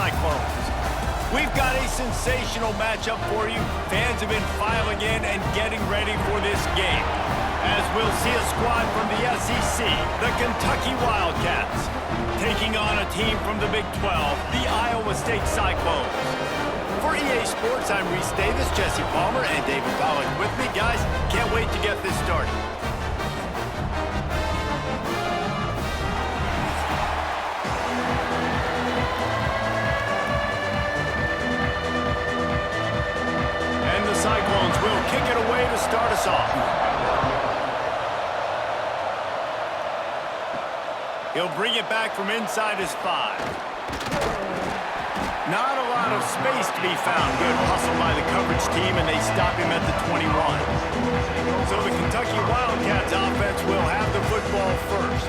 Cyclones. We've got a sensational matchup for you. Fans have been filing in and getting ready for this game, as we'll see a squad from the SEC, the Kentucky Wildcats, taking on a team from the Big 12, the Iowa State Cyclones. For EA Sports, I'm Reese Davis, Jesse Palmer, and David Pollack with me. Guys, can't wait to get this started. Cyclones will kick it away to start us off. He'll bring it back from inside his 5. Not a lot of space to be found. Good hustle by the coverage team, and they stop him at the 21. So the Kentucky Wildcats offense will have the football first.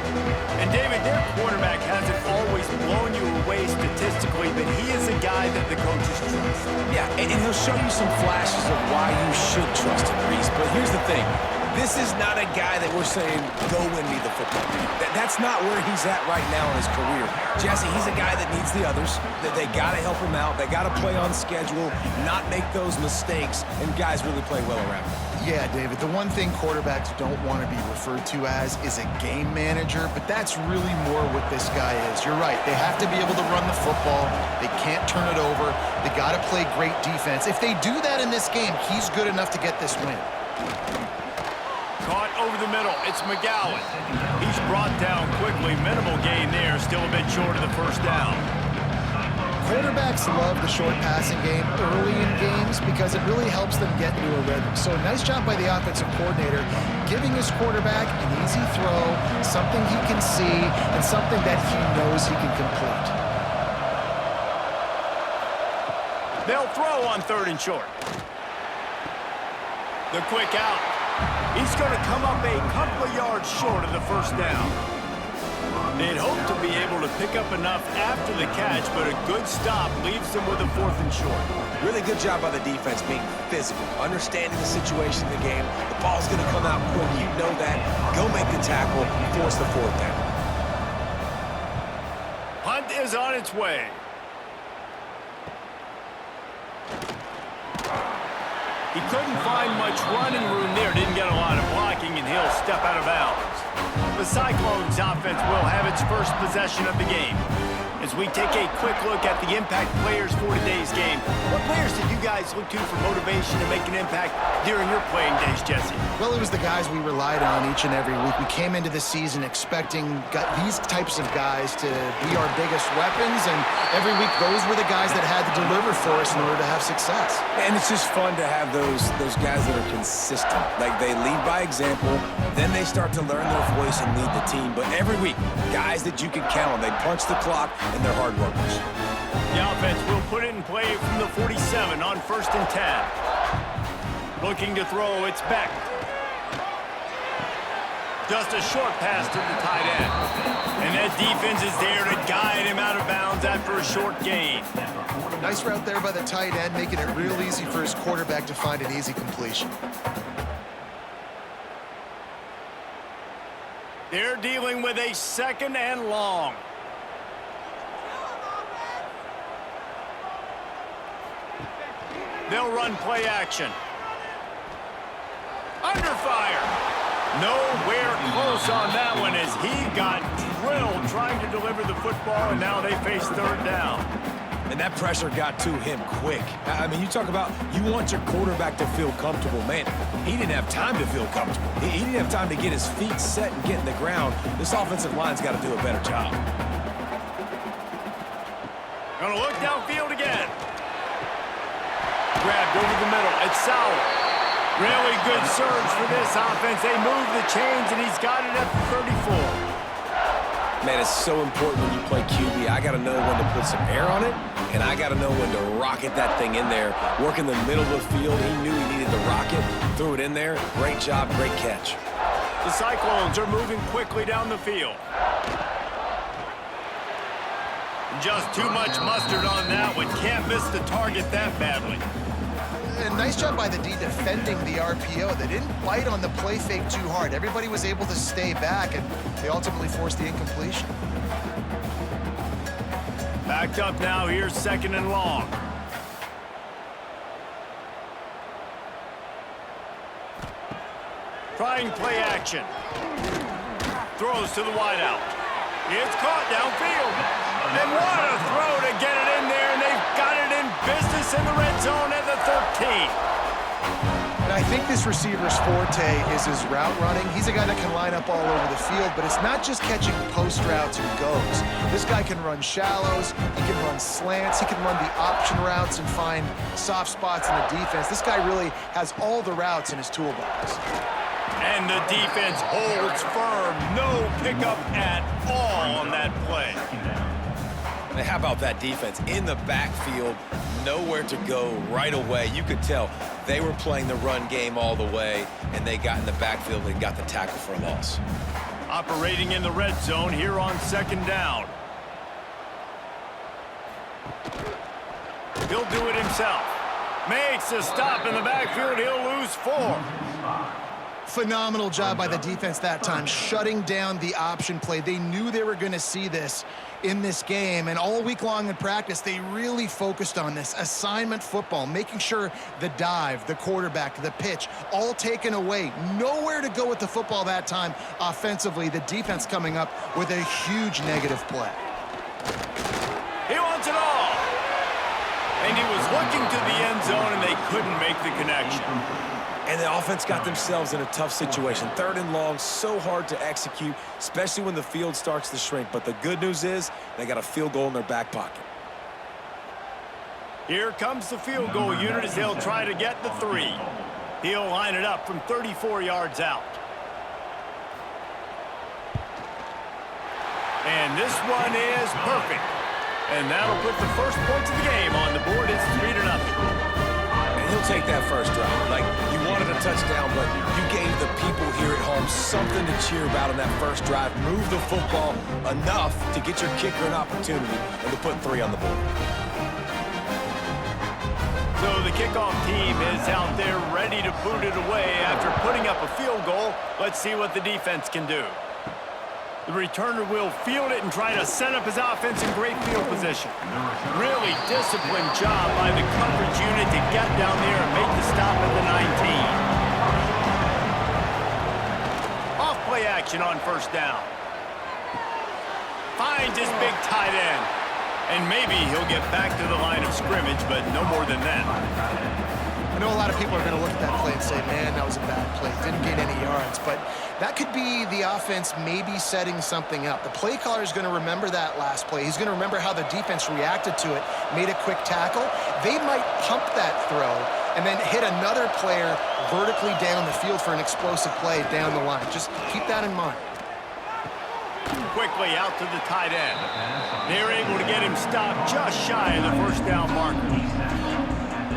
And David, their quarterback hasn't always blown you away statistically, but he is a guy that the coaches trust. Yeah, and he'll show you some flashes of why you should trust him, Reese. But here's the thing. This is not a guy that we're saying, go win me the football game. That's not where he's at right now in his career. Jesse, he's a guy that needs the others. They got to help him out. They got to play on schedule, not make those mistakes, and guys really play well around him. Yeah, David, the one thing quarterbacks don't want to be referred to as is a game manager, but that's really more what this guy is. You're right. They have to be able to run the football. They can't turn it over. They got to play great defense. If they do that in this game, he's good enough to get this win. Caught over the middle. It's McGowan. He's brought down quickly. Minimal gain there. Still a bit short of the first down. Quarterbacks love the short passing game early in games because it really helps them get into a rhythm. So nice job by the offensive coordinator, giving his quarterback an easy throw, something he can see, and something that he knows he can complete. They'll throw on 3rd and short. The quick out. He's going to come up a couple of yards short of the first down. They'd hope to be able to pick up enough after the catch, but a good stop leaves them with a 4th and short. Really good job by the defense being physical, understanding the situation in the game. The ball's going to come out quick. You know that. Go make the tackle, force the 4th down. Punt is on its way. He couldn't find much running room there. Didn't get a lot of blocking, and he'll step out of bounds. The Cyclones offense will have its first possession of the game. As we take a quick look at the impact players for today's game, what players did you guys look to for motivation to make an impact during your playing days, Jesse? Well, it was the guys we relied on each and every week. We came into the season expecting these types of guys to be our biggest weapons, and every week those were the guys that had to deliver for us in order to have success. And it's just fun to have those guys that are consistent. Like, they lead by example, then they start to learn their voice and lead the team. But every week, guys that you can count on, they punch the clock, and they're hard workers. The offense will put it in play from the 47 on 1st and 10. Looking to throw, it's Beck. Just a short pass to the tight end. And that defense is there to guide him out of bounds after a short gain. Nice route there by the tight end, making it real easy for his quarterback to find an easy completion. They're dealing with a 2nd and long. They'll run play action. Under fire. Nowhere close on that one as he got drilled trying to deliver the football, and now they face 3rd down. And that pressure got to him quick. I mean, you talk about you want your quarterback to feel comfortable. Man, he didn't have time to feel comfortable. He didn't have time to get his feet set and get in the ground. This offensive line's got to do a better job. Gonna look downfield again. Grabbed over the middle. It's Sauer. Really good surge for this offense. They move the chains, and he's got it at the 34. Man, it's so important when you play QB. I got to know when to put some air on it, and I got to know when to rocket that thing in there. Work in the middle of the field. He knew he needed the rocket. Threw it in there. Great job, great catch. The Cyclones are moving quickly down the field. Just too much mustard on that one. Can't miss the target that badly. And nice job by the D defending the RPO. They didn't bite on the play fake too hard. Everybody was able to stay back, and they ultimately forced the incompletion. Backed up now, here's 2nd and long. Trying play action. Throws to the wideout. It's caught downfield. And what a throw to get it in there, and they've got it in business in the red zone at the 13. And I think this receiver's forte is his route running. He's a guy that can line up all over the field, but it's not just catching post routes and goes. This guy can run shallows, he can run slants, he can run the option routes and find soft spots in the defense. This guy really has all the routes in his toolbox. And the defense holds firm. No pickup at all on that play. And how about that defense? In the backfield, nowhere to go right away. You could tell they were playing the run game all the way, and they got in the backfield and got the tackle for a loss. Operating in the red zone here on 2nd down. He'll do it himself. Makes a stop in the backfield. He'll lose 4. Phenomenal job by the defense that time, shutting down the option play. They knew they were going to see this in this game, and all week long in practice, they really focused on this assignment football, making sure the dive, the quarterback, the pitch, all taken away. Nowhere to go with the football that time offensively. The defense coming up with a huge negative play. He wants it all. And he was looking to the end zone, and they couldn't make the connection. And the offense got themselves in a tough situation. 3rd and long, so hard to execute, especially when the field starts to shrink. But the good news is they got a field goal in their back pocket. Here comes the field goal unit as they'll try to get the 3. He'll line it up from 34 yards out. And this one is perfect. And that'll put the first points of the game on the board. It's 3-0. He'll take that first drive. Like, you wanted a touchdown, but you gave the people here at home something to cheer about on that first drive. Move the football enough to get your kicker an opportunity and to put 3 on the board. So the kickoff team is out there ready to boot it away after putting up a field goal. Let's see what the defense can do. The returner will field it and try to set up his offense in great field position. Really disciplined job by the coverage unit to get down there and make the stop at the 19. Off play action on 1st down. Finds his big tight end. And maybe he'll get back to the line of scrimmage, but no more than that. I know a lot of people are going to look at that play and say, man, that was a bad play. Didn't gain any yards. But that could be the offense maybe setting something up. The play caller is going to remember that last play. He's going to remember how the defense reacted to it, made a quick tackle. They might pump that throw and then hit another player vertically down the field for an explosive play down the line. Just keep that in mind. Quickly out to the tight end. They're able to get him stopped just shy of the 1st down marker.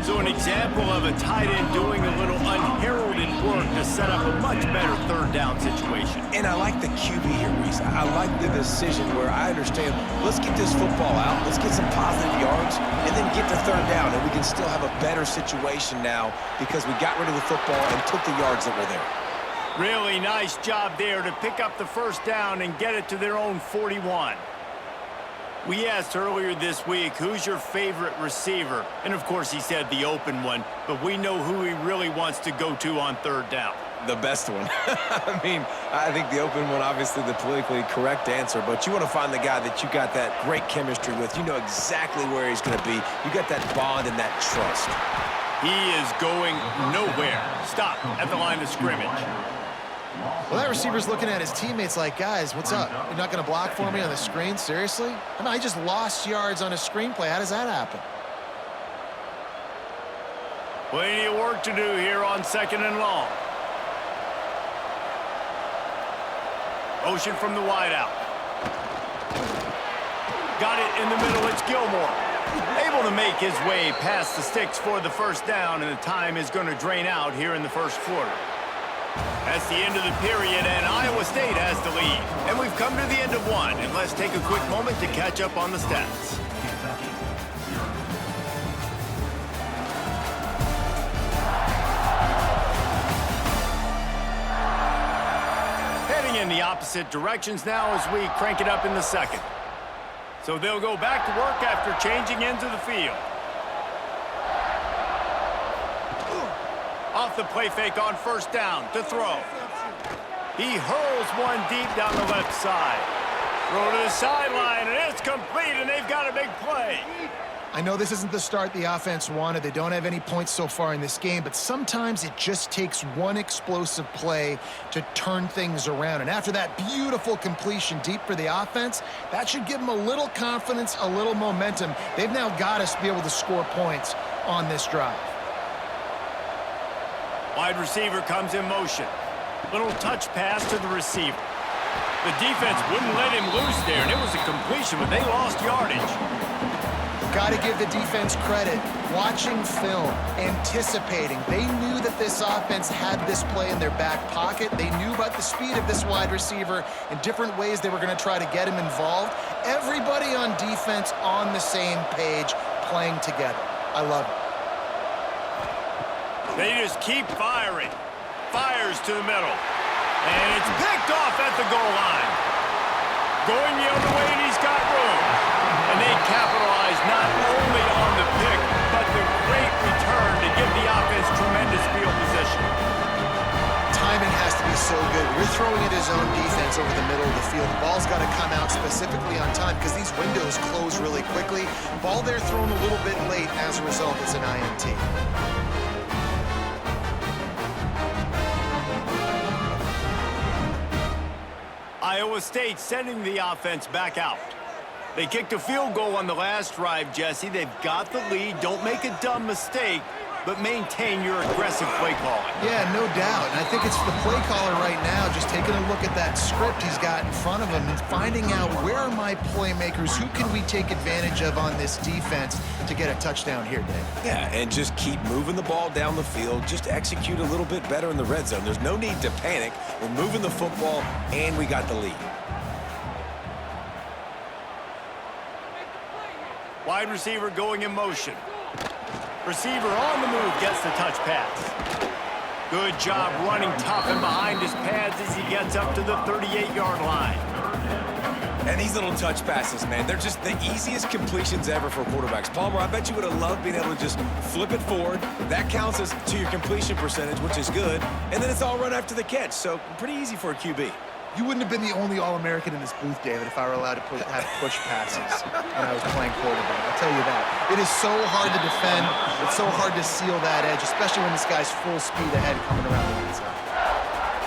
So an example of a tight end doing a little unheralded work to set up a much better 3rd down situation. And I like the QB here, Reese. I like the decision where I understand, let's get this football out, let's get some positive yards, and then get to 3rd down, and we can still have a better situation now because we got rid of the football and took the yards that were there. Really nice job there to pick up the 1st down and get it to their own 41. We asked earlier this week, who's your favorite receiver? And of course he said the open one, but we know who he really wants to go to on 3rd down. The best one. I mean, I think the open one, obviously the politically correct answer, but you want to find the guy that you got that great chemistry with. You know exactly where he's going to be. You got that bond and that trust. He is going nowhere. Stop at the line of scrimmage. Well, that receiver's looking at his teammates like, guys, what's up? You're not going to block for me on the screen? Seriously? I mean, I just lost yards on a screenplay. How does that happen? Plenty of work to do here on 2nd and long. Motion from the wideout. Got it in the middle. It's Gilmore. Able to make his way past the sticks for the 1st down, and the time is going to drain out here in the 1st quarter. That's the end of the period, and Iowa State has the lead. And we've come to the end of one, and let's take a quick moment to catch up on the stats. Heading in the opposite directions now as we crank it up in the 2nd. So they'll go back to work after changing into the field. Off the play fake on first down to throw. He hurls one deep down the left side. Throw to the sideline, and it's complete, and they've got a big play. I know this isn't the start the offense wanted. They don't have any points so far in this game, but sometimes it just takes one explosive play to turn things around. And after that beautiful completion deep for the offense, that should give them a little confidence, a little momentum. They've now got us to be able to score points on this drive. Wide receiver comes in motion. Little touch pass to the receiver. The defense wouldn't let him loose there, and it was a completion, but they lost yardage. Got to give the defense credit. Watching film, anticipating. They knew that this offense had this play in their back pocket. They knew about the speed of this wide receiver and different ways they were going to try to get him involved. Everybody on defense on the same page, playing together. I love it. They just keep firing. Fires to the middle. And it's picked off at the goal line. Going the other way, and he's got room. And they capitalize not only on the pick, but the great return to give the offense tremendous field position. Timing has to be so good. You're throwing at his own defense over the middle of the field. The ball's got to come out specifically on time because these windows close really quickly. Ball there thrown a little bit late. As a result, it's an INT. Iowa State sending the offense back out. They kicked a field goal on the last drive, Jesse. They've got the lead. Don't make a dumb mistake, but maintain your aggressive play calling. Yeah, no doubt. And I think it's the play caller right now just taking a look at that script he's got in front of him and finding out where are my playmakers, who can we take advantage of on this defense to get a touchdown here, Dave. Yeah, and just keep moving the ball down the field. Just execute a little bit better in the red zone. There's no need to panic. We're moving the football, and we got the lead. Wide receiver going in motion. Receiver on the move gets the touch pass. Good job running tough and behind his pads as he gets up to the 38-yard line. And these little touch passes, man, they're just the easiest completions ever for quarterbacks. Palmer, I bet you would have loved being able to just flip it forward. That counts as to your completion percentage, which is good. And then it's all run after the catch, so pretty easy for a QB. You wouldn't have been the only All-American in this booth, David, if I were allowed to have push passes when I was playing quarterback. I'll tell you that. It is so hard to defend. It's so hard to seal that edge, especially when this guy's full speed ahead coming around the inside.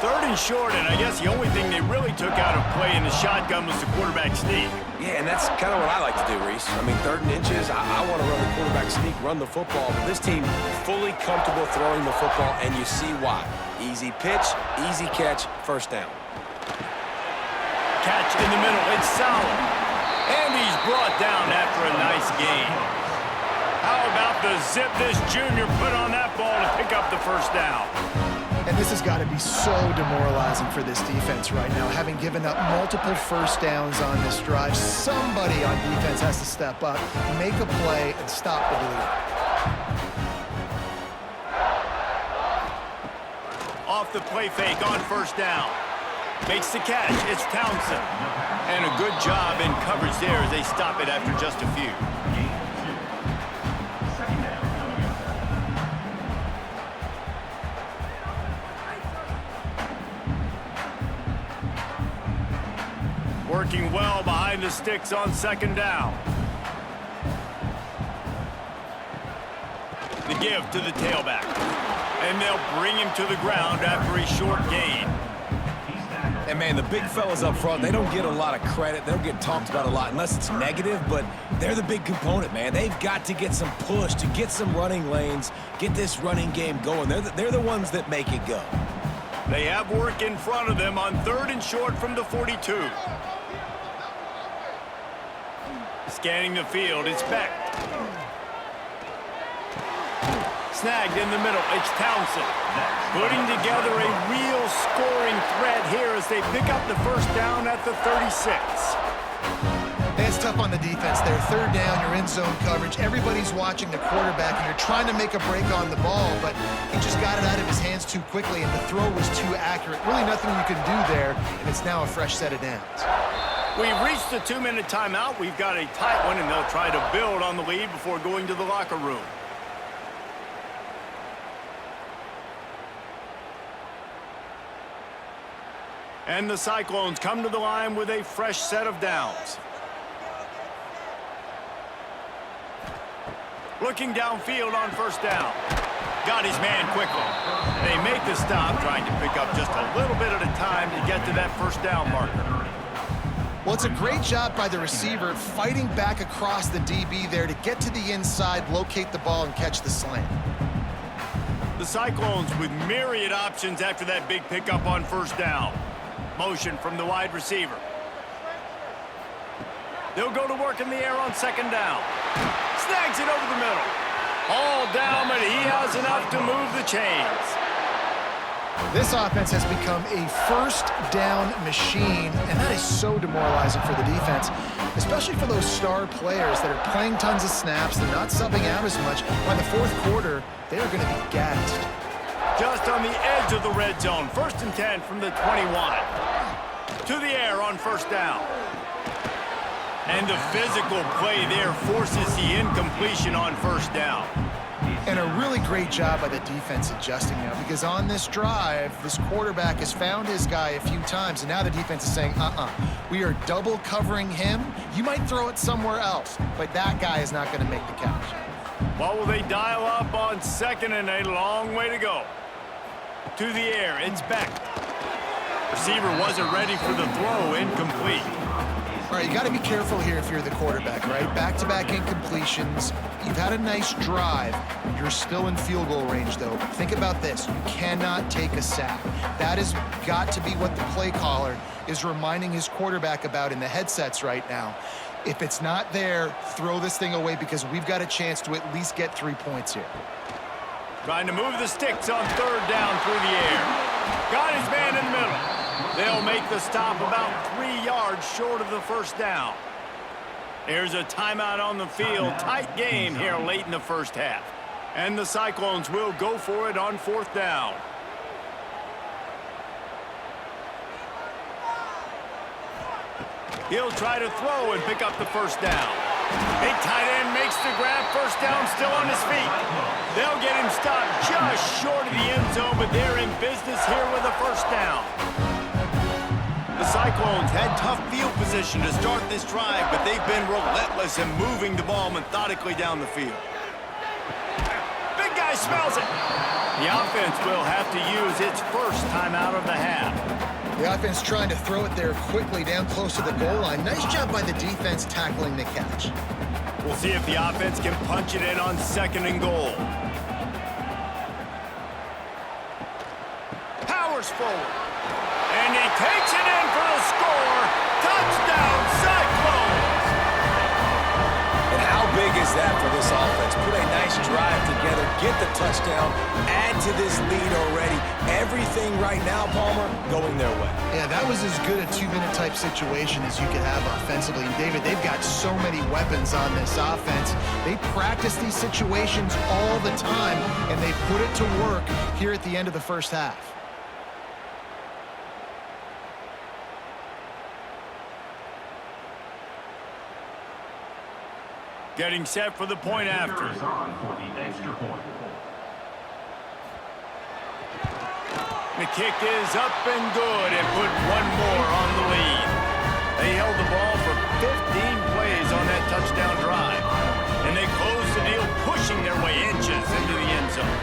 Third and short, and I guess the only thing they really took out of play in the shotgun was the quarterback sneak. Yeah, and that's kind of what I like to do, Reese. I mean, 3rd and inches, I want to run the quarterback sneak, run the football. But this team fully comfortable throwing the football, and you see why. Easy pitch, easy catch, first down. Catch in the middle, it's solid. And he's brought down after a nice gain. How about the zip this junior put on that ball to pick up the first down? And this has got to be so demoralizing for this defense right now. Having given up multiple first downs on this drive, somebody on defense has to step up, make a play, and stop the bleeding. Off the play fake on first down. Makes the catch. It's Townsend. And a good job in coverage there as they stop it after just a few. Working well behind the sticks on second down. The give to the tailback. And they'll bring him to the ground after a short gain. And, man, the big fellas up front, they don't get a lot of credit. They don't get talked about a lot unless it's negative, but they're the big component, man. They've got to get some push, to get some running lanes, get this running game going. They're the ones that make it go. They have work in front of them on 3rd and short from the 42. Scanning the field, it's Beck. Snagged in the middle, it's Townsend. Putting together a real scoring threat here as they pick up the first down at the 36. It's tough on the defense there. 3rd down, you're in zone coverage. Everybody's watching the quarterback, and you're trying to make a break on the ball, but he just got it out of his hands too quickly, and the throw was too accurate. Really nothing you can do there, and it's now a fresh set of downs. We've reached the 2-minute timeout. We've got a tight one, and they'll try to build on the lead before going to the locker room. And the Cyclones come to the line with a fresh set of downs. Looking downfield on first down. Got his man quickly. They make the stop, trying to pick up just a little bit at a time to get to that first down marker. Well, it's a great job by the receiver fighting back across the DB there to get to the inside, locate the ball, and catch the slant. The Cyclones with myriad options after that big pickup on first down. Motion from the wide receiver. They'll go to work in the air on second down. Snags it over the middle. All down, but he has enough to move the chains. This offense has become a first down machine, and that is so demoralizing for the defense, especially for those star players that are playing tons of snaps. They're not subbing out as much. By the fourth quarter, they are going to be gassed. Just on the edge of the red zone. 1st and 10 from the 21. To the air on first down. And the physical play there forces the incompletion on first down. And a really great job by the defense adjusting now, because on this drive, this quarterback has found his guy a few times, and now the defense is saying, we are double covering him. You might throw it somewhere else, but that guy is not going to make the catch. What will they dial up on second and a long way to go? To the air, it's Beck. Receiver wasn't ready for the throw, incomplete. All right, you got to be careful here if you're the quarterback, right? Back-to-back incompletions. You've had a nice drive. You're still in field goal range, though. Think about this. You cannot take a sack. That has got to be what the play caller is reminding his quarterback about in the headsets right now. If it's not there, throw this thing away, because we've got a chance to at least get 3 points here. Trying to move the sticks on third down through the air. Got his man in the middle. They'll make the stop about 3 yards short of the first down. There's a timeout on the field. Tight game here late in the first half. And the Cyclones will go for it on fourth down. He'll try to throw and pick up the first down. Big tight end makes the grab. First down, still on his feet. They'll get him stopped just short of the end zone, but they're in business here with a first down. The Cyclones had tough field position to start this drive, but they've been relentless in moving the ball methodically down the field. Big guy smells it. The offense will have to use its first timeout of the half. The offense trying to throw it there quickly down close to the goal line. Nice job by the defense tackling the catch. We'll see if the offense can punch it in on second and goal. Powers forward. And he takes it in for the score. Touchdown, Cyclones! And how big is that for this offense? Put a nice drive together, get the touchdown, add to this lead already. Everything right now, Palmer, going their way. Yeah, that was as good a 2-minute type situation as you could have offensively. And David, they've got so many weapons on this offense. They practice these situations all the time, and they put it to work here at the end of the first half. Getting set for the point after. The kick is up and good and put one more on the lead. They held the ball for 15 plays on that touchdown drive. And they closed the deal, pushing their way inches into the end zone.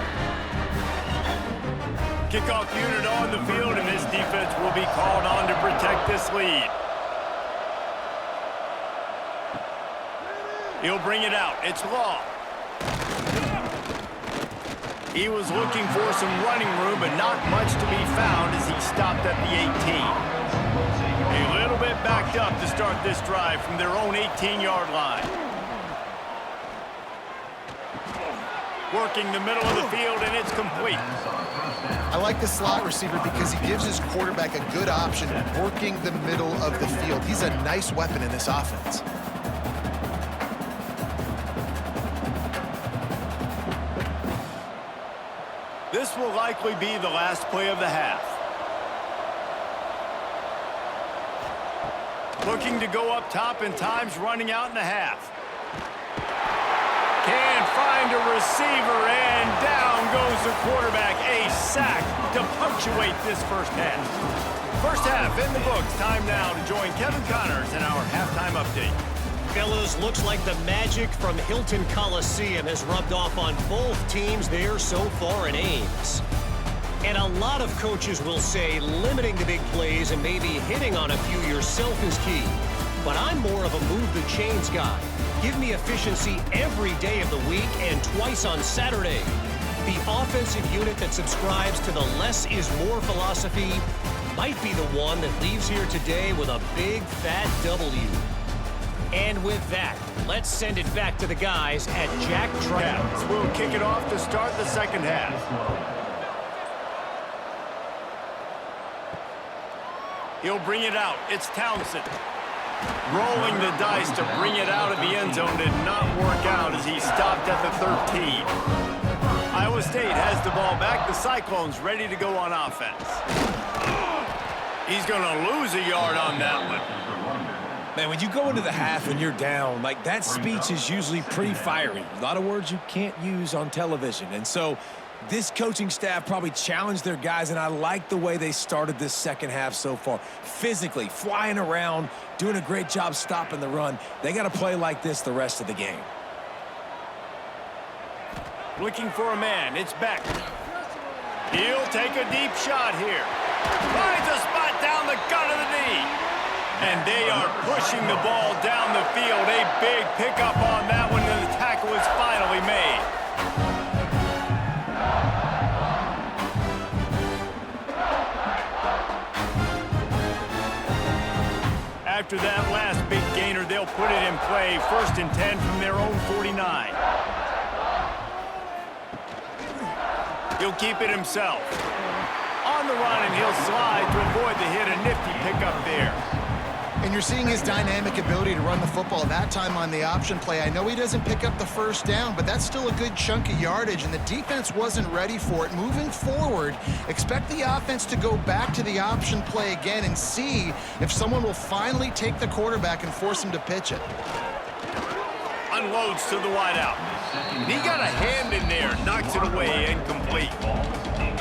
Kickoff unit on the field, and this defense will be called on to protect this lead. He'll bring it out. It's Law. He was looking for some running room, but not much to be found as he stopped at the 18. A little bit backed up to start this drive from their own 18-yard line. Working the middle of the field, and it's complete. I like the slot receiver because he gives his quarterback a good option working the middle of the field. He's a nice weapon in this offense. This will likely be the last play of the half. Looking to go up top, and time's running out in the half. Can't find a receiver, and down goes the quarterback. A sack to punctuate this first half. First half in the books. Time now to join Kevin Connors in our halftime update. Fellas, looks like the magic from Hilton Coliseum has rubbed off on both teams there so far in Ames. And a lot of coaches will say limiting the big plays and maybe hitting on a few yourself is key. But I'm more of a move the chains guy. Give me efficiency every day of the week and twice on Saturday. The offensive unit that subscribes to the less is more philosophy might be the one that leaves here today with a big fat W. And with that, let's send it back to the guys at Jack Trout. We'll kick it off to start the second half. He'll bring it out. It's Townsend. Rolling the dice to bring it out of the end zone did not work out as he stopped at the 13. Iowa State has the ball back. The Cyclones ready to go on offense. He's going to lose a yard on that one. Man, when you go into the half and you're down, like that speech is usually pretty fiery. A lot of words you can't use on television. And so this coaching staff probably challenged their guys, and I like the way they started this second half so far. Physically, flying around, doing a great job stopping the run. They got to play like this the rest of the game. Looking for a man. It's Beck. He'll take a deep shot here. Finds a spot down the gut of the knee. And they are pushing the ball down the field. A big pickup on that one, and the tackle is finally made. After that last big gainer, they'll put it in play. 1st and 10 from their own 49. He'll keep it himself. On the run, and he'll slide to avoid the hit. A nifty pickup there. And you're seeing his dynamic ability to run the football, that time on the option play. I know he doesn't pick up the first down, but that's still a good chunk of yardage, and the defense wasn't ready for it. Moving forward, expect the offense to go back to the option play again and see if someone will finally take the quarterback and force him to pitch it. Unloads to the wideout. He got a hand in there, knocks it away, incomplete.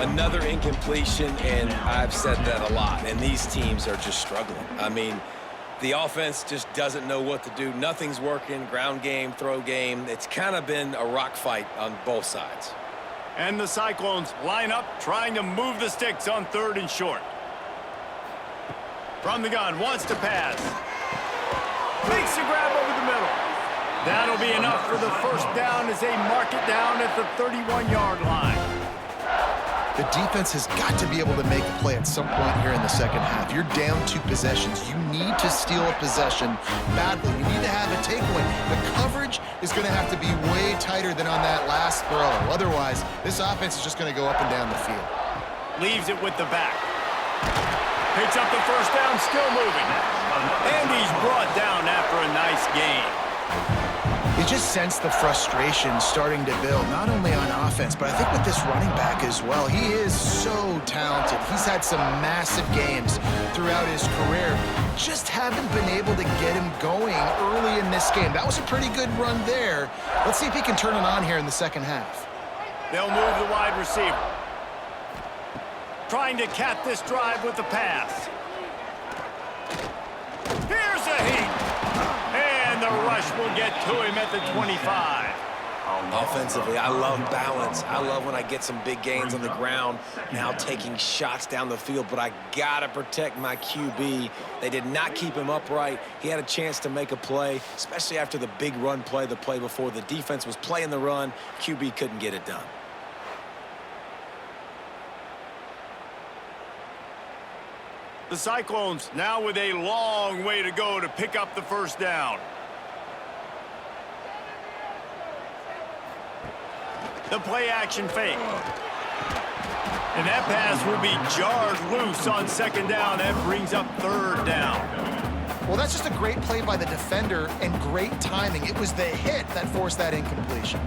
Another incompletion, and I've said that a lot, and these teams are just struggling. I mean, the offense just doesn't know what to do. Nothing's working, ground game, throw game. It's kind of been a rock fight on both sides. And the Cyclones line up, trying to move the sticks on 3rd and short. From the gun, wants to pass. Makes a grab over the middle. That'll be enough for the first down as they mark it down at the 31-yard line. The defense has got to be able to make a play at some point here in the second half. You're down 2 possessions. You need to steal a possession badly. You need to have a takeaway. The coverage is going to have to be way tighter than on that last throw. Otherwise, this offense is just going to go up and down the field. Leaves it with the back. Picks up the first down, still moving. And he's brought down after a nice gain. You just sense the frustration starting to build, not only on offense, but I think with this running back as well. He is so talented. He's had some massive games throughout his career. Just haven't been able to get him going early in this game. That was a pretty good run there. Let's see if he can turn it on here in the second half. They'll move the wide receiver. Trying to cap this drive with the pass. Here's a heat. And the rush will get to him at the 25. Offensively, I love balance. I love when I get some big gains on the ground, now taking shots down the field, but I got to protect my QB. They did not keep him upright. He had a chance to make a play, especially after the big run play the play before. The defense was playing the run. QB couldn't get it done. The Cyclones now with a long way to go to pick up the first down. The play action fake. And that pass will be jarred loose on 2nd down. That brings up 3rd down. Well, that's just a great play by the defender and great timing. It was the hit that forced that incompletion.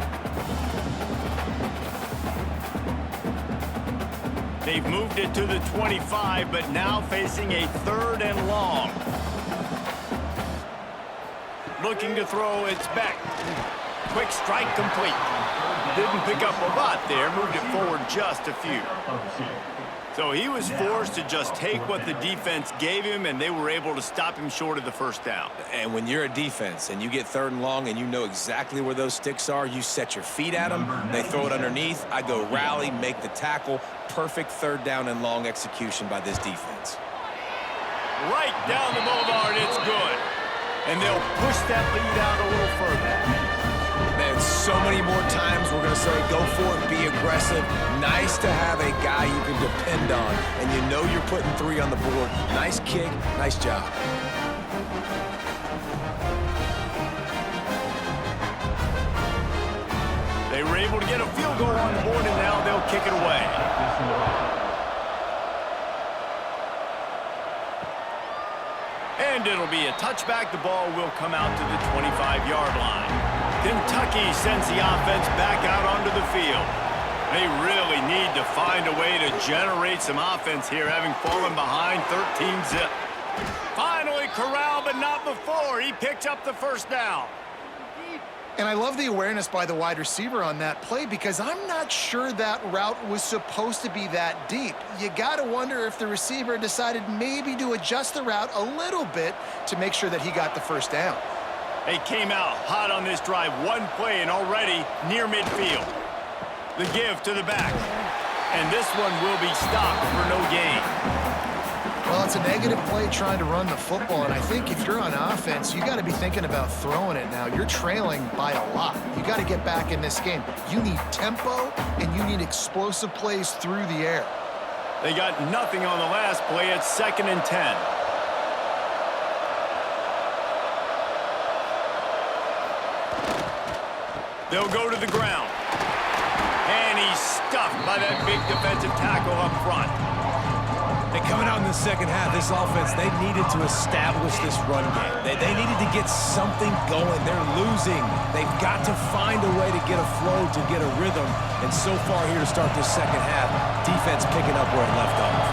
They've moved it to the 25, but now facing a 3rd and long. looking to throw. It's back. Quick strike complete. Didn't pick up a lot there, moved it forward just a few. So he was forced to just take what the defense gave him, and they were able to stop him short of the first down. And when you're a defense and you get 3rd and long and you know exactly where those sticks are, you set your feet at them, they throw it underneath, I go rally, make the tackle. Perfect 3rd down and long execution by this defense. Right down the boulevard, it's good. And they'll push that lead out a little further. Man, so many more times we're going to say go for it, be aggressive. Nice to have a guy you can depend on, and you know you're putting 3 on the board. Nice kick, nice job. They were able to get a field goal on the board, and now they'll kick it away. And it'll be a touchback. The ball will come out to the 25-yard line. Kentucky sends the offense back out onto the field. They really need to find a way to generate some offense here, having fallen behind 13-zip. Finally corralled, but not before. He picks up the first down. And I love the awareness by the wide receiver on that play because I'm not sure that route was supposed to be that deep. You got to wonder if the receiver decided maybe to adjust the route a little bit to make sure that he got the first down. They came out hot on this drive. One play and already near midfield. The give to the back. And this one will be stopped for no gain. Well, it's a negative play trying to run the football, and I think if you're on offense, you got to be thinking about throwing it now. You're trailing by a lot. You got to get back in this game. You need tempo, and you need explosive plays through the air. They got nothing on the last play. It's 2nd and 10. They'll go to the ground. And he's stuffed by that big defensive tackle up front. They coming out in the second half, this offense, they needed to establish this run game. They needed to get something going. They're losing. They've got to find a way to get a flow, to get a rhythm. And so far here to start this second half, defense picking up where it left off.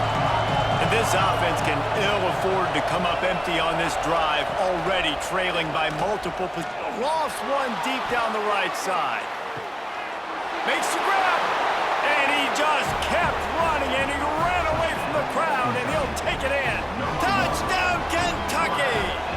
And this offense can ill afford to come up empty on this drive, already trailing by multiple positions. Lost one deep down the right side. Makes the grab. And he just kept running, and he ran away from the crowd, and he'll take it in. Touchdown, Kentucky!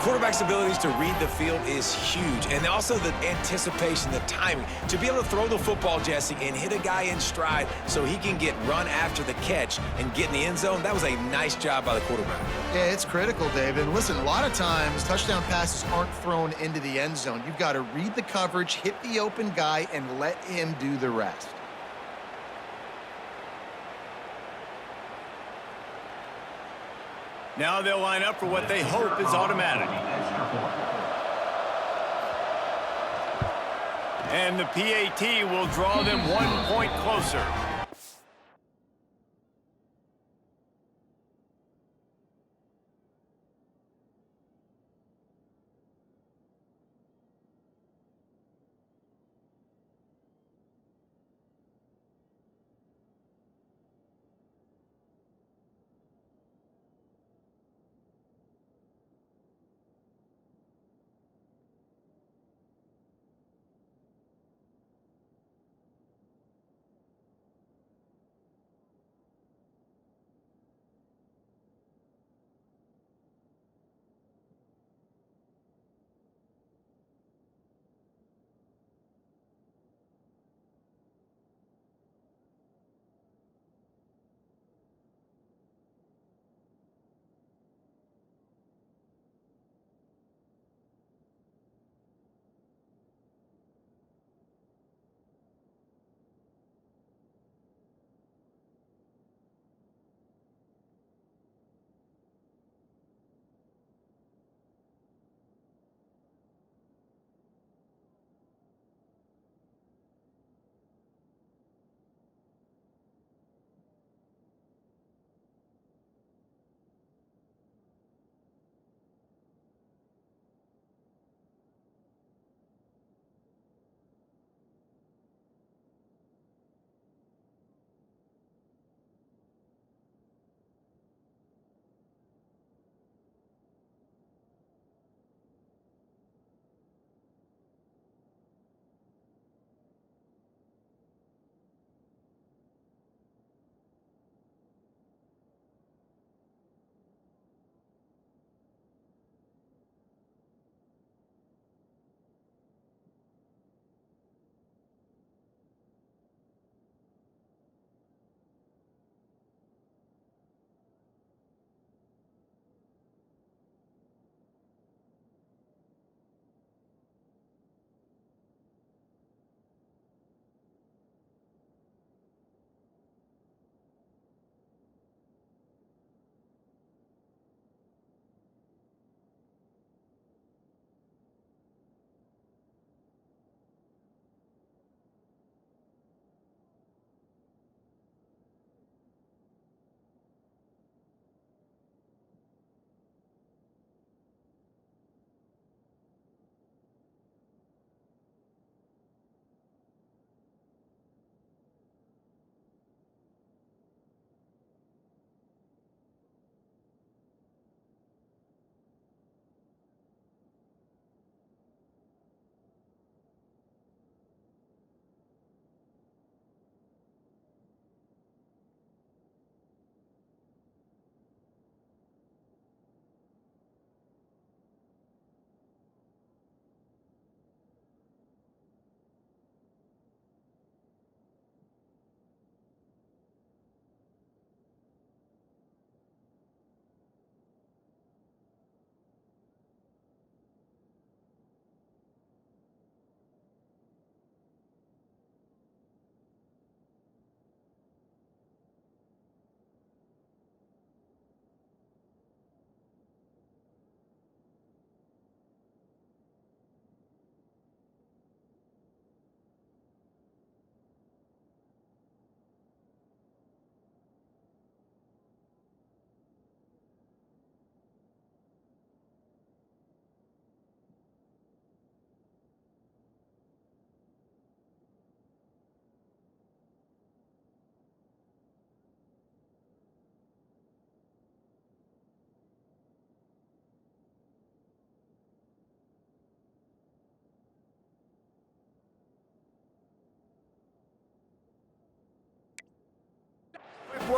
Quarterback's abilities to read the field is huge, and also the anticipation, the timing. To be able to throw the football, Jesse, and hit a guy in stride so he can get run after the catch and get in the end zone, that was a nice job by the quarterback. Yeah, it's critical, David. Listen, a lot of times touchdown passes aren't thrown into the end zone. You've got to read the coverage, hit the open guy, and let him do the rest. Now they'll line up for what they hope is automatic. And the PAT will draw them 1 point closer.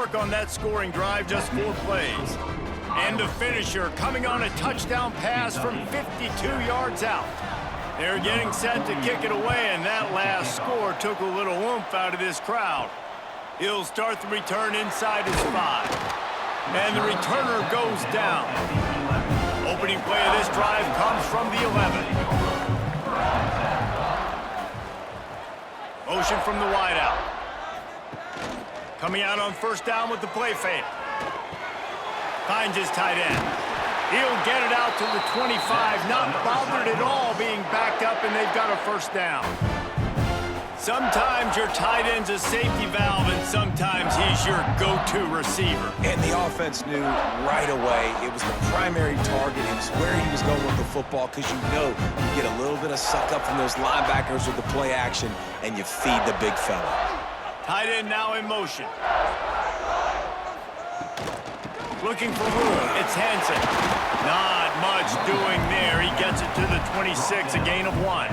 work on that scoring drive, just 4 plays. And the finisher coming on a touchdown pass from 52 yards out. They're getting set to kick it away, and that last score took a little oomph out of this crowd. He'll start the return inside his 5. And the returner goes down. Opening play of this drive comes from the 11. Motion from the wideout. Coming out on first down with the play fake. Finds his tight end. He'll get it out to the 25, not bothered at all being backed up, and they've got a first down. Sometimes your tight end's a safety valve, and sometimes he's your go-to receiver. And the offense knew right away it was the primary target. It was where he was going with the football, because you know you get a little bit of suck up from those linebackers with the play action, and you feed the big fella. Tight end now in motion. Looking for room. It's Hansen. Not much doing there. He gets it to the 26, a gain of 1.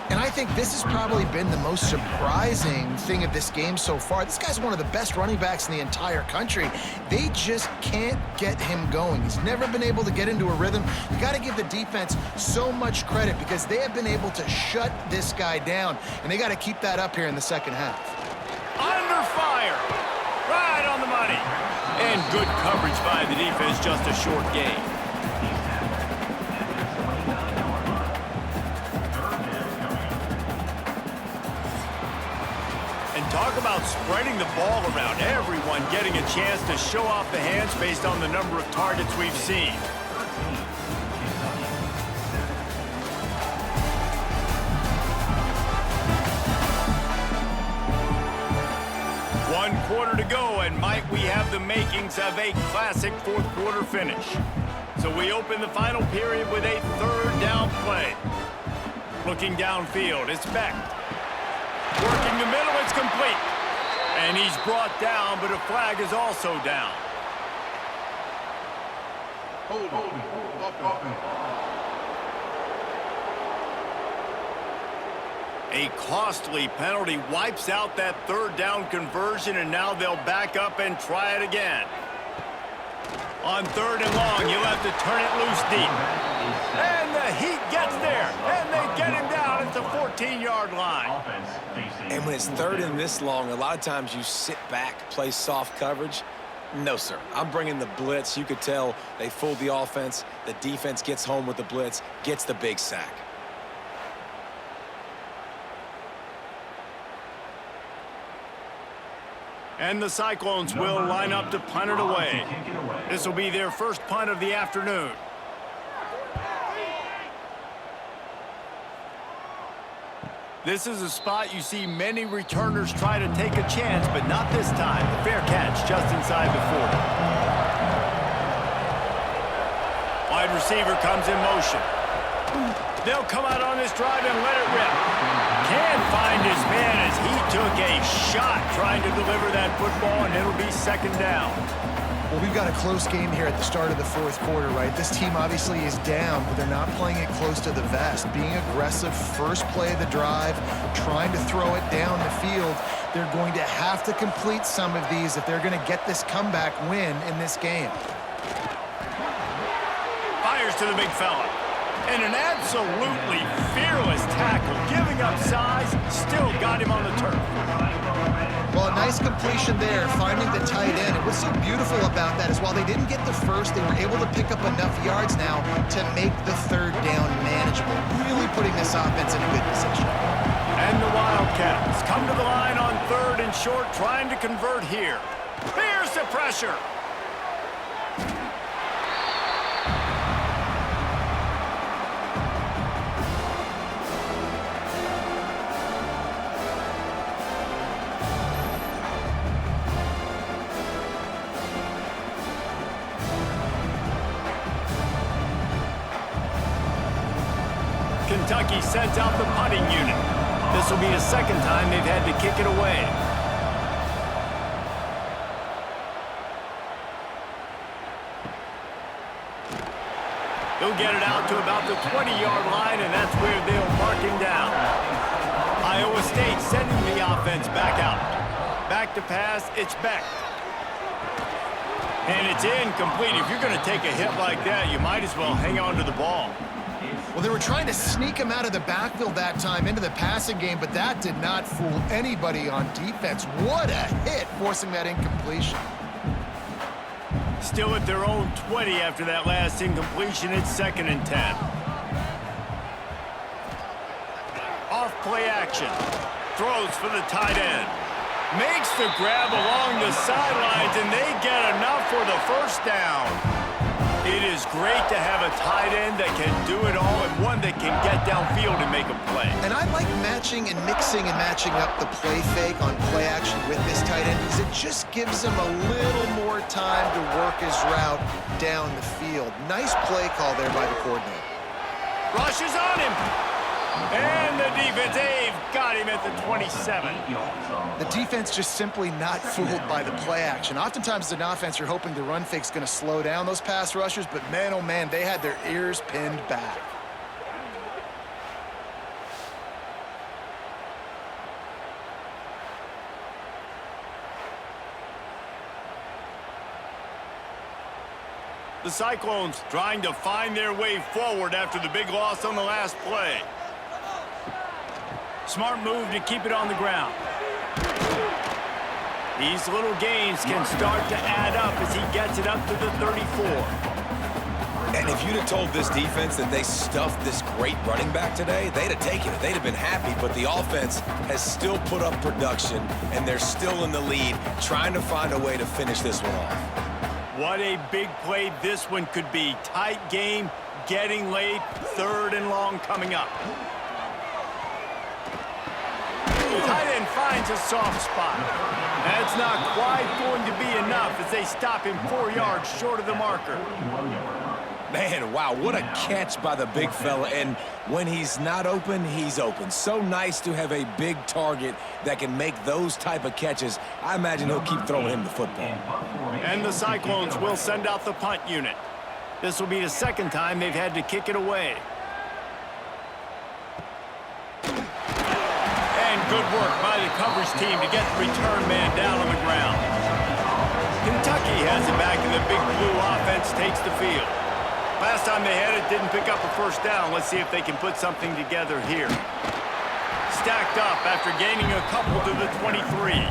And I think this has probably been the most surprising thing of this game so far. This guy's one of the best running backs in the entire country. They just can't get him going. He's never been able to get into a rhythm. You got to give the defense so much credit because they have been able to shut this guy down, and they got to keep that up here in the second half. Under fire. Right on the money. And good coverage by the defense, just a short gain. And talk about spreading the ball around. Everyone getting a chance to show off the hands based on the number of targets we've seen. One quarter to go, and might we have the makings of a classic fourth quarter finish. So we open the final period with a third down play. Looking downfield, it's Beck. Working the middle, it's complete. And he's brought down, but a flag is also down. A costly penalty wipes out that third down conversion, and now they'll back up and try it again. On third and long, you'll have to turn it loose deep. And the Heat gets there, and they get him down at the 14-yard line. And when it's third and this long, a lot of times you sit back, play soft coverage. No, sir. I'm bringing the blitz. You could tell they fooled the offense. The defense gets home with the blitz, gets the big sack. And the Cyclones will line up to punt it away. This will be their first punt of the afternoon. This is a spot you see many returners try to take a chance, but not this time. The fair catch just inside the 40. Wide receiver comes in motion. They'll come out on this drive and let it rip. Can't find his man as he took a shot trying to deliver that football, and it'll be second down. Well, we've got a close game here at the start of the fourth quarter, right? This team obviously is down, but they're not playing it close to the vest. Being aggressive, first play of the drive, trying to throw it down the field. They're going to have to complete some of these if they're going to get this comeback win in this game. Fires to the big fella. And an absolutely fearless tackle, giving up size, still got him on the turf. Well, a nice completion there, finding the tight end. And what's so beautiful about that is while they didn't get the first, they were able to pick up enough yards now to make the third down manageable, really putting this offense in a good position. And the Wildcats come to the line on third and short, trying to convert here. Here's the pressure. Kentucky sends out the punting unit. This will be the second time they've had to kick it away. He'll get it out to about the 20-yard line, and that's where they'll mark him down. Iowa State sending the offense back out. Back to pass, it's Beck. And it's incomplete. If you're going to take a hit like that, you might as well hang on to the ball. Well, they were trying to sneak him out of the backfield that time into the passing game, but that did not fool anybody on defense. What a hit, forcing that incompletion. Still at their own 20 after that last incompletion. It's 2nd and 10. Off play action. Throws for the tight end. Makes the grab along the sidelines, and they get enough for the first down. It is great to have a tight end that can do it all and one that can get downfield and make a play. And I like matching and mixing and matching up the play fake on play action with this tight end because it just gives him a little more time to work his route down the field. Nice play call there by the coordinator. Rushes on him. And the defense, they've got him at the 27. The defense just simply not fooled by the play action. Oftentimes as an offense, you're hoping the run fake's going to slow down those pass rushers, but man, oh man, they had their ears pinned back. The Cyclones trying to find their way forward after the big loss on the last play. Smart move to keep it on the ground. These little gains can start to add up as he gets it up to the 34. And if you'd have told this defense that they stuffed this great running back today, they'd have taken it. They'd have been happy, but the offense has still put up production, and they're still in the lead, trying to find a way to finish this one off. What a big play this one could be. Tight game, getting late, 3rd and long coming up. Tight end finds a soft spot. That's not quite going to be enough as they stop him 4 yards short of the marker. Man, wow, what a catch by the big fella. And when he's not open, he's open. So nice to have a big target that can make those type of catches. I imagine he'll keep throwing him the football. And the Cyclones will send out the punt unit. This will be the 2nd time they've had to kick it away. Good work by the coverage team to get the return man down on the ground. Kentucky has it back, and the Big Blue offense takes the field. Last time they had it, didn't pick up a first down. Let's see if they can put something together here. Stacked up after gaining a couple to the 23.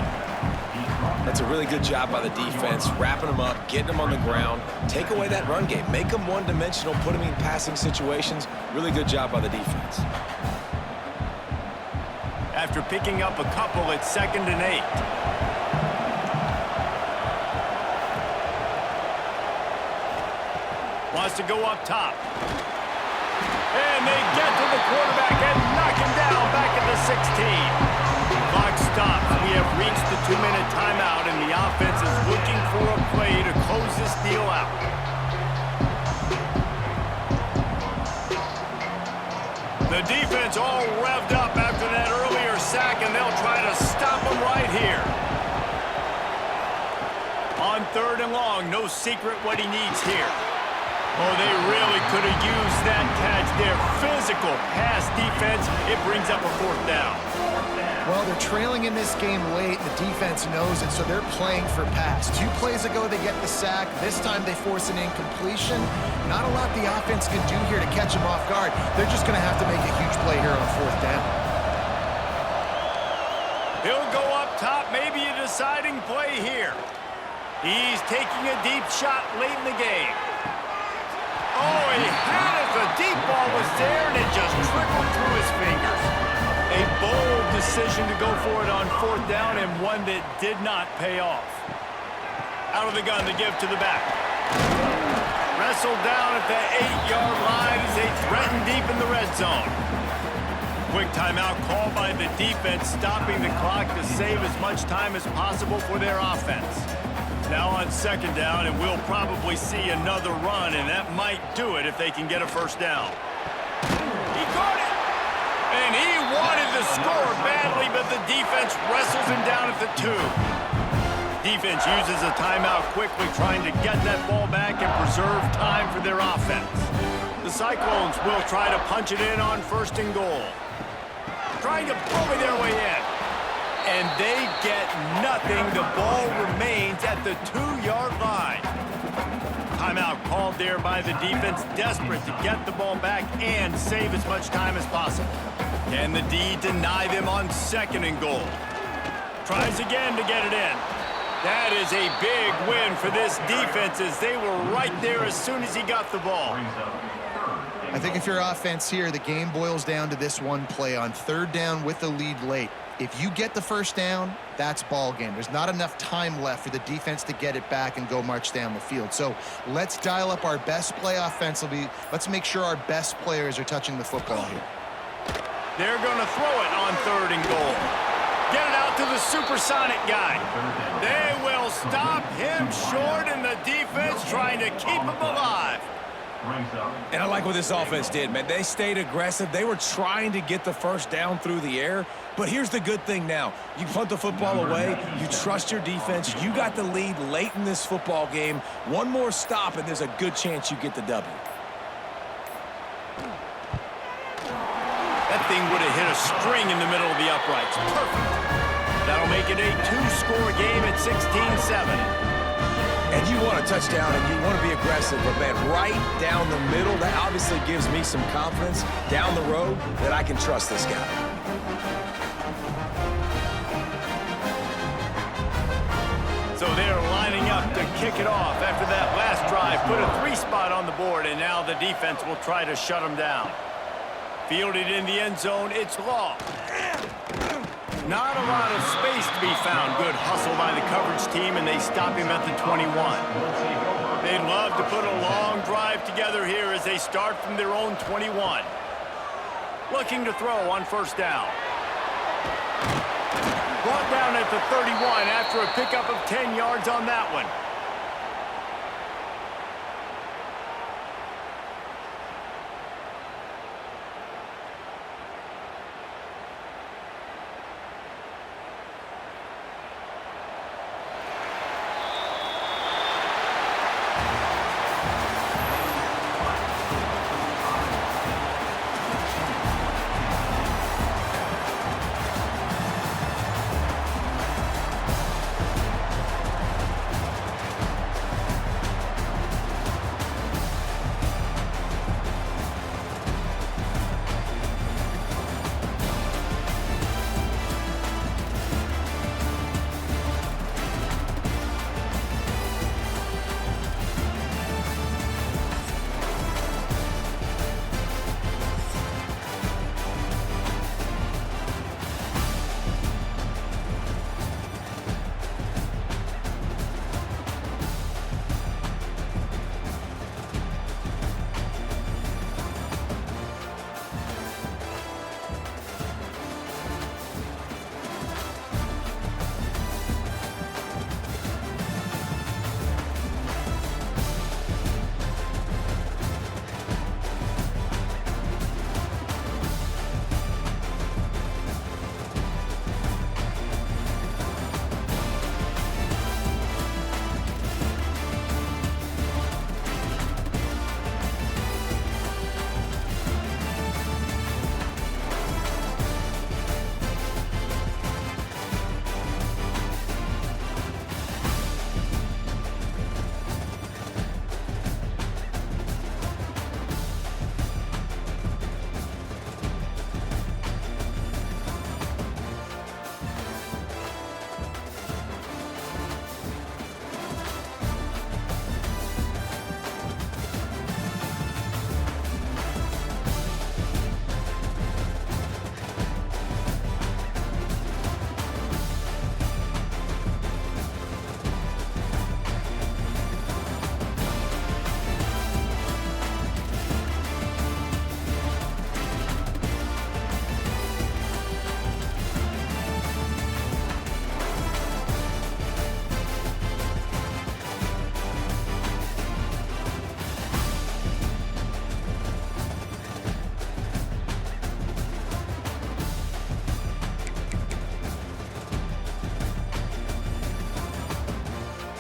That's a really good job by the defense, wrapping them up, getting them on the ground, take away that run game, make them one-dimensional, put them in passing situations. Really good job by the defense. After picking up a couple, it's 2nd and 8. Wants to go up top. And they get to the quarterback and knock him down back at the 16. Clock stops. We have reached the 2-minute timeout, and the offense is looking for a play to close this deal out. The defense all revved up after that earlier sack, and they'll try to stop him right here. On 3rd and long, no secret what he needs here. Oh, they really could have used that catch there. Physical pass defense. It brings up a 4th down. Well, they're trailing in this game late. The defense knows it, so they're playing for pass. 2 plays ago, they get the sack. This time, they force an incompletion. Not a lot the offense can do here to catch them off guard. They're just going to have to make a huge play here on 4th down. He'll go up top, maybe a deciding play here. He's taking a deep shot late in the game. Oh, he had it. The deep ball was there, and it just trickled through his fingers. A bold decision to go for it on 4th down, and one that did not pay off. Out of the gun to give to the back. Wrestled down at the 8-yard line as they threaten deep in the red zone. Quick timeout called by the defense, stopping the clock to save as much time as possible for their offense. Now on 2nd down, and we'll probably see another run, and that might do it if they can get a first down. He caught it! And he wanted to score badly, but the defense wrestles him down at the 2. Defense uses a timeout quickly, trying to get that ball back and preserve time for their offense. The Cyclones will try to punch it in on 1st and goal. Trying to bully their way in. And they get nothing. The ball remains at the 2-yard line. called there by the defense, desperate to get the ball back and save as much time as possible. Can the D deny them on 2nd and goal? Tries again to get it in. That is a big win for this defense as they were right there as soon as he got the ball. I think if you're offense here, the game boils down to this one play on 3rd down with the lead late. If you get the 1st down, that's ball game. There's not enough time left for the defense to get it back and go march down the field. So let's dial up our best play offensively. Let's make sure our best players are touching the football here. They're going to throw it on 3rd and goal. Get it out to the supersonic guy. They will stop him short, and the defense trying to keep him alive. And I like what this offense did, man. They stayed aggressive. They were trying to get the 1st down through the air. But here's the good thing now. You punt the football away. You trust your defense. You got the lead late in this football game. One more stop, and there's a good chance you get the W. That thing would have hit a string in the middle of the uprights. Perfect. That'll make it a 2-score game at 16-7. And you want a touchdown, and you want to be aggressive, but, man, right down the middle, that obviously gives me some confidence down the road that I can trust this guy. So they're lining up to kick it off after that last drive. Put a 3-spot on the board, and now the defense will try to shut them down. Fielded in the end zone, it's Law. Not a lot of space to be found. Good hustle by the coverage team, and they stop him at the 21. They'd love to put a long drive together here as they start from their own 21. Looking to throw on 1st down. Brought down at the 31 after a pickup of 10 yards on that one.